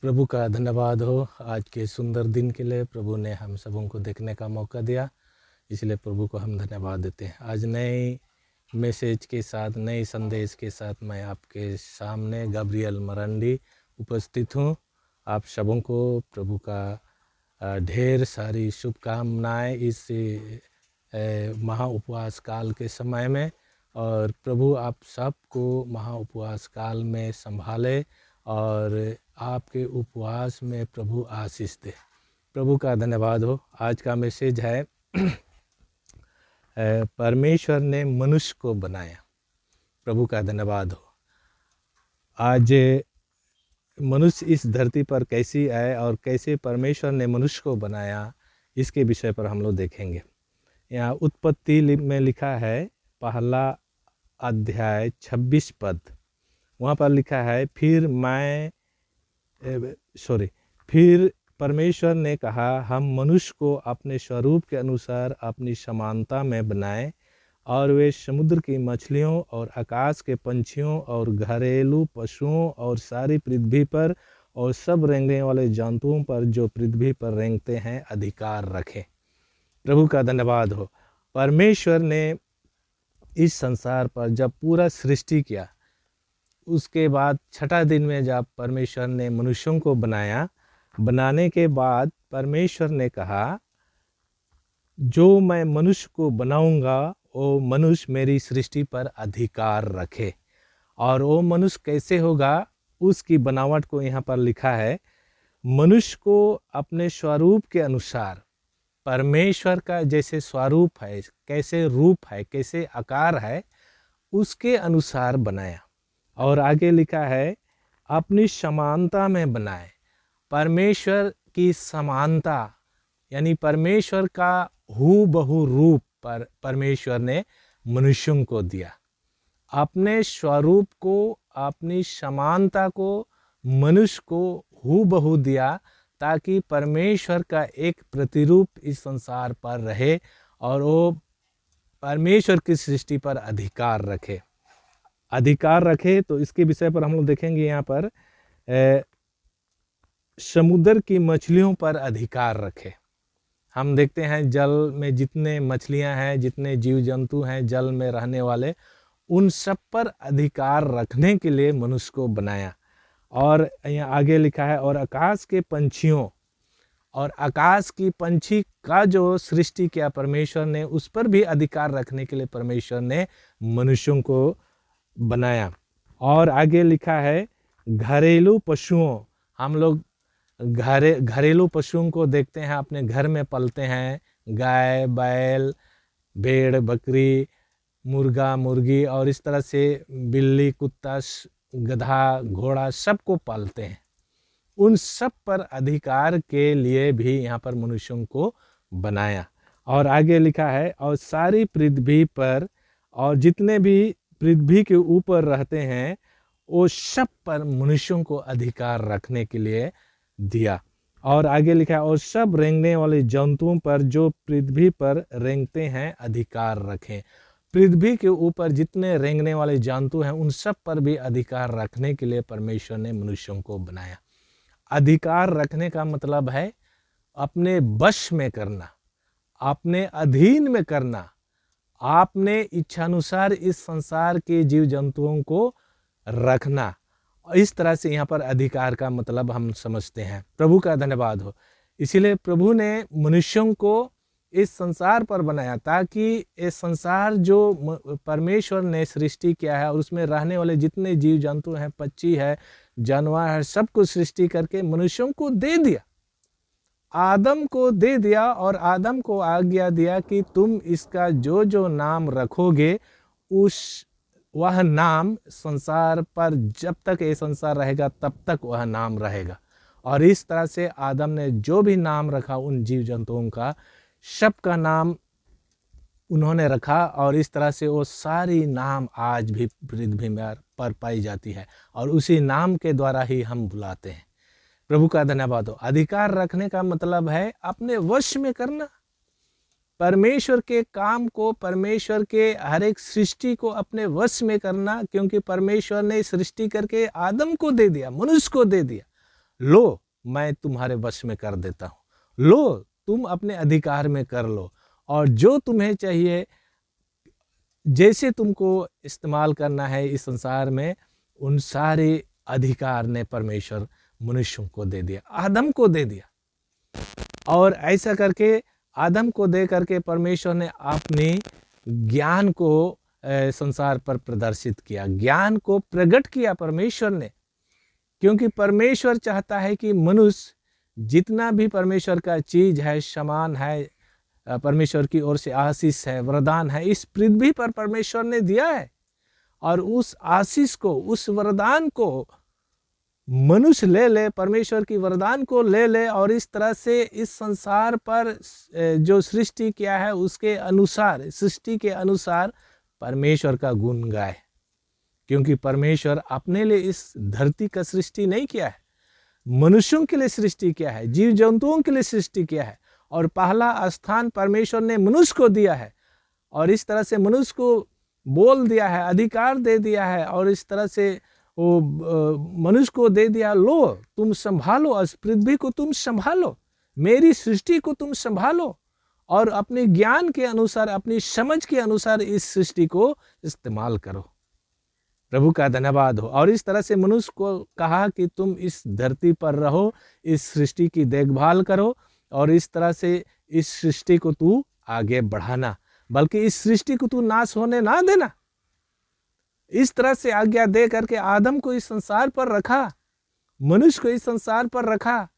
प्रभु का धन्यवाद हो आज के सुंदर दिन के लिए। प्रभु ने हम सबों को देखने का मौका दिया, इसलिए प्रभु को हम धन्यवाद देते हैं। आज नए मैसेज के साथ, नए संदेश के साथ मैं आपके सामने गब्रियल मरंडी उपस्थित हूँ। आप सबों को प्रभु का ढेर सारी शुभकामनाएं इस महा उपवास काल के समय में, और प्रभु आप सबको महा उपवास काल में संभाले और आपके उपवास में प्रभु आशीष दे। प्रभु का धन्यवाद हो। आज का मैसेज है परमेश्वर ने मनुष्य को बनाया। प्रभु का धन्यवाद हो। आज मनुष्य इस धरती पर कैसी आए और कैसे परमेश्वर ने मनुष्य को बनाया, इसके विषय पर हम लोग देखेंगे। यहाँ उत्पत्ति में लिखा है पहला अध्याय 26 पद, वहाँ पर लिखा है फिर परमेश्वर ने कहा हम मनुष्य को अपने स्वरूप के अनुसार अपनी समानता में बनाएं, और वे समुद्र की मछलियों और आकाश के पंछियों और घरेलू पशुओं और सारी पृथ्वी पर और सब रेंगने वाले जंतुओं पर जो पृथ्वी पर रेंगते हैं अधिकार रखें। प्रभु का धन्यवाद हो। परमेश्वर ने इस संसार पर जब पूरा सृष्टि किया, उसके बाद छठा दिन में जब परमेश्वर ने मनुष्यों को बनाया, बनाने के बाद परमेश्वर ने कहा जो मैं मनुष्य को बनाऊंगा वो मनुष्य मेरी सृष्टि पर अधिकार रखे। और वो मनुष्य कैसे होगा, उसकी बनावट को यहाँ पर लिखा है मनुष्य को अपने स्वरूप के अनुसार, परमेश्वर का जैसे स्वरूप है, कैसे रूप है, कैसे आकार है, उसके अनुसार बनाया। और आगे लिखा है अपनी समानता में बनाए। परमेश्वर की समानता यानी परमेश्वर का हूबहू रूप पर परमेश्वर ने मनुष्यों को दिया। अपने स्वरूप को, अपनी समानता को मनुष्य को हूबहू दिया, ताकि परमेश्वर का एक प्रतिरूप इस संसार पर रहे और वो परमेश्वर की सृष्टि पर अधिकार रखे। तो इसके विषय पर हम लोग देखेंगे। यहाँ पर समुद्र की मछलियों पर अधिकार रखे। हम देखते हैं जल में जितने मछलियां हैं, जितने जीव जंतु हैं जल में रहने वाले, उन सब पर अधिकार रखने के लिए मनुष्य को बनाया। और यहाँ आगे लिखा है और आकाश के पंछियों, और आकाश की पंछी का जो सृष्टि किया परमेश्वर ने, उस पर भी अधिकार रखने के लिए परमेश्वर ने मनुष्यों को बनाया। और आगे लिखा है घरेलू पशुओं, हम लोग घरेलू पशुओं को देखते हैं, अपने घर में पलते हैं, गाय, बैल, भेड़, बकरी, मुर्गा, मुर्गी, और इस तरह से बिल्ली, कुत्ता, गधा, घोड़ा सबको पालते हैं। उन सब पर अधिकार के लिए भी यहाँ पर मनुष्यों को बनाया। और आगे लिखा है और सारी पृथ्वी पर और जितने भी पृथ्वी के ऊपर रहते हैं वो सब पर मनुष्यों को अधिकार रखने के लिए दिया। और आगे लिखा है और सब रेंगने वाले जंतुओं पर जो पृथ्वी पर रेंगते हैं अधिकार रखें। पृथ्वी के ऊपर जितने रेंगने वाले जंतु हैं उन सब पर भी अधिकार रखने के लिए परमेश्वर ने मनुष्यों को बनाया। अधिकार रखने का मतलब है अपने वश में करना, अपने अधीन में करना, आपने इच्छानुसार इस संसार के जीव जंतुओं को रखना। इस तरह से यहाँ पर अधिकार का मतलब हम समझते हैं। प्रभु का धन्यवाद हो। इसीलिए प्रभु ने मनुष्यों को इस संसार पर बनाया, ताकि ये संसार जो परमेश्वर ने सृष्टि किया है और उसमें रहने वाले जितने जीव जंतु हैं, पक्षी है, जानवर है, सबको सृष्टि करके मनुष्यों को दे दिया, आदम को दे दिया। और आदम को आज्ञा दिया कि तुम इसका जो जो नाम रखोगे वह नाम संसार पर जब तक ये संसार रहेगा तब तक वह नाम रहेगा। और इस तरह से आदम ने जो भी नाम रखा उन जीव जंतुओं का, सबका नाम उन्होंने रखा। और इस तरह से वो सारी नाम आज भी पृथ्वी में पर पाई जाती है और उसी नाम के द्वारा ही हम बुलाते हैं। प्रभु का धन्यवाद हो। अधिकार रखने का मतलब है अपने वश में करना, परमेश्वर के काम को, परमेश्वर के हर एक सृष्टि को अपने वश में करना, क्योंकि परमेश्वर ने सृष्टि करके आदम को दे दिया, मनुष्य को दे दिया। लो मैं तुम्हारे वश में कर देता हूँ, लो तुम अपने अधिकार में कर लो, और जो तुम्हें चाहिए, जैसे तुमको इस्तेमाल करना है इस संसार में, उन सारे अधिकार ने परमेश्वर मनुष्यों को दे दिया, आदम को दे दिया। और ऐसा करके आदम को दे करके परमेश्वर ने अपने ज्ञान को संसार पर प्रदर्शित किया, ज्ञान को प्रकट किया परमेश्वर ने। क्योंकि परमेश्वर चाहता है कि मनुष्य जितना भी परमेश्वर का चीज है, समान है, परमेश्वर की ओर से आशीष है, वरदान है, इस पृथ्वी पर परमेश्वर ने दिया है, और उस आशीष को, उस वरदान को मनुष्य ले ले, परमेश्वर की वरदान को ले ले, और इस तरह से इस संसार पर जो सृष्टि किया है उसके अनुसार, सृष्टि के अनुसार परमेश्वर का गुण गाए। क्योंकि परमेश्वर अपने लिए इस धरती का सृष्टि नहीं किया है, मनुष्यों के लिए सृष्टि किया है, जीव जंतुओं के लिए सृष्टि किया है, और पहला स्थान परमेश्वर ने मनुष्य को दिया है, और इस तरह से मनुष्य को बोल दिया है, अधिकार दे दिया है, और इस तरह से वो मनुष्य को दे दिया, लो तुम संभालो, इस पृथ्वी को तुम संभालो, मेरी सृष्टि को तुम संभालो, और अपने ज्ञान के अनुसार, अपनी समझ के अनुसार इस सृष्टि को इस्तेमाल करो। प्रभु का धन्यवाद हो। और इस तरह से मनुष्य को कहा कि तुम इस धरती पर रहो, इस सृष्टि की देखभाल करो, और इस तरह से इस सृष्टि को तू आगे बढ़ाना, बल्कि इस सृष्टि को तू नाश होने ना देना। इस तरह से आज्ञा दे करके आदम को इस संसार पर रखा, मनुष्य को इस संसार पर रखा।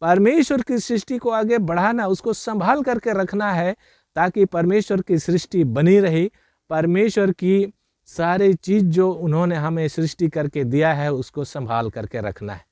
परमेश्वर की सृष्टि को आगे बढ़ाना, उसको संभाल करके रखना है, ताकि परमेश्वर की सृष्टि बनी रही। परमेश्वर की सारी चीज जो उन्होंने हमें सृष्टि करके दिया है उसको संभाल करके रखना है।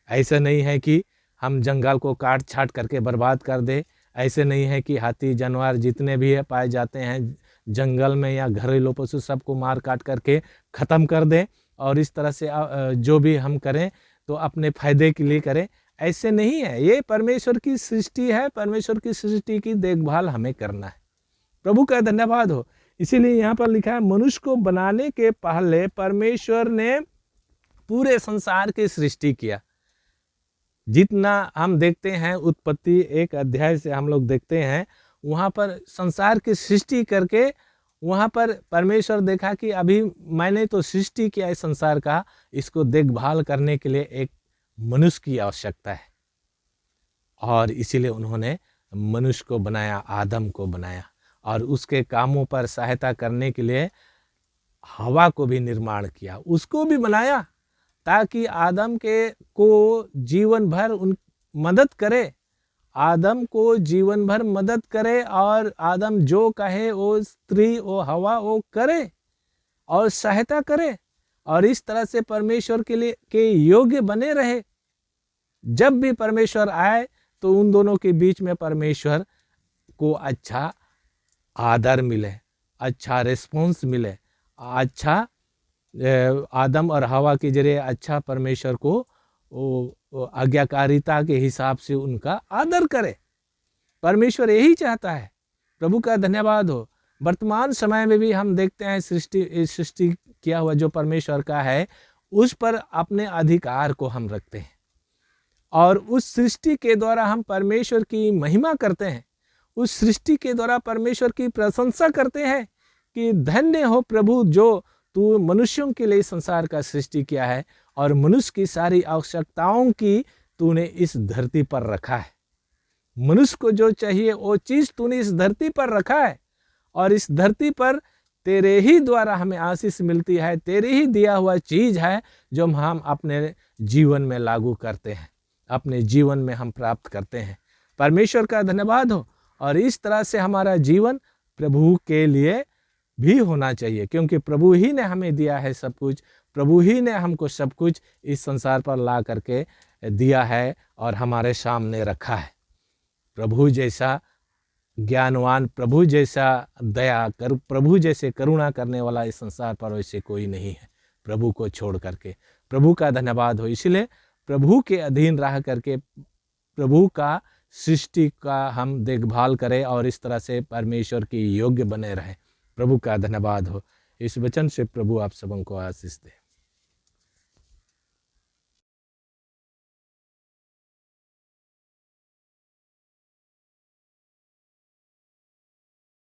ऐसा नहीं है कि हम जंगल को काट छाट करके बर्बाद कर दे, ऐसे नहीं है कि हाथी जानवर जितने भी पाए जाते हैं जंगल में या घरेलू पशु सबको मार काट करके ख़त्म कर दें, और इस तरह से जो भी हम करें तो अपने फायदे के लिए करें, ऐसे नहीं है। ये परमेश्वर की सृष्टि है, परमेश्वर की सृष्टि की देखभाल हमें करना है। प्रभु का धन्यवाद हो। इसीलिए यहाँ पर लिखा है, मनुष्य को बनाने के पहले परमेश्वर ने पूरे संसार की सृष्टि किया। जितना हम देखते हैं उत्पत्ति 1 अध्याय से हम लोग देखते हैं, वहाँ पर संसार की सृष्टि करके वहाँ पर परमेश्वर देखा कि अभी मैंने तो सृष्टि किया इस संसार का, इसको देखभाल करने के लिए एक मनुष्य की आवश्यकता है, और इसीलिए उन्होंने मनुष्य को बनाया, आदम को बनाया, और उसके कामों पर सहायता करने के लिए हवा को भी निर्माण किया, उसको भी बनाया, ताकि आदम के को जीवन भर मदद करे, आदम को जीवन भर मदद करे, और आदम जो कहे वो स्त्री वो हवा वो करे और सहायता करे, और इस तरह से परमेश्वर के लिए के योग्य बने रहे। जब भी परमेश्वर आए तो उन दोनों के बीच में परमेश्वर को अच्छा आदर मिले, अच्छा रिस्पॉन्स मिले, अच्छा आदम और हवा के जरिए अच्छा परमेश्वर को आज्ञाकारिता के हिसाब से उनका आदर करे। परमेश्वर यही चाहता है। प्रभु का धन्यवाद हो। वर्तमान समय में भी हम देखते हैं सृष्टि किया हुआ जो परमेश्वर का है, उस पर अपने अधिकार को हम रखते हैं, और उस सृष्टि के द्वारा हम परमेश्वर की महिमा करते हैं, उस सृष्टि के द्वारा परमेश्वर की प्रशंसा करते हैं कि धन्य हो प्रभु, जो तू मनुष्यों के लिए संसार का सृष्टि किया है, और मनुष्य की सारी आवश्यकताओं की तूने इस धरती पर रखा है। मनुष्य को जो चाहिए वो चीज तूने इस धरती पर रखा है, और इस धरती पर तेरे ही द्वारा हमें आशीष मिलती है, तेरे ही दिया हुआ चीज है जो हम अपने जीवन में लागू करते हैं, अपने जीवन में हम प्राप्त करते हैं। परमेश्वर का धन्यवाद हो। और इस तरह से हमारा जीवन प्रभु के लिए भी होना चाहिए, क्योंकि प्रभु ही ने हमें दिया है सब कुछ, प्रभु ही ने हमको सब कुछ इस संसार पर ला करके दिया है और हमारे सामने रखा है। प्रभु जैसा ज्ञानवान, प्रभु जैसा दया कर, प्रभु जैसे करुणा करने वाला इस संसार पर वैसे कोई नहीं है, प्रभु को छोड़ करके। प्रभु का धन्यवाद हो। इसलिए प्रभु के अधीन रह करके प्रभु का सृष्टि का हम देखभाल करें, और इस तरह से परमेश्वर की योग्य बने रहे। प्रभु का धन्यवाद हो। इस वचन से प्रभु आप सबों को आशीष दे।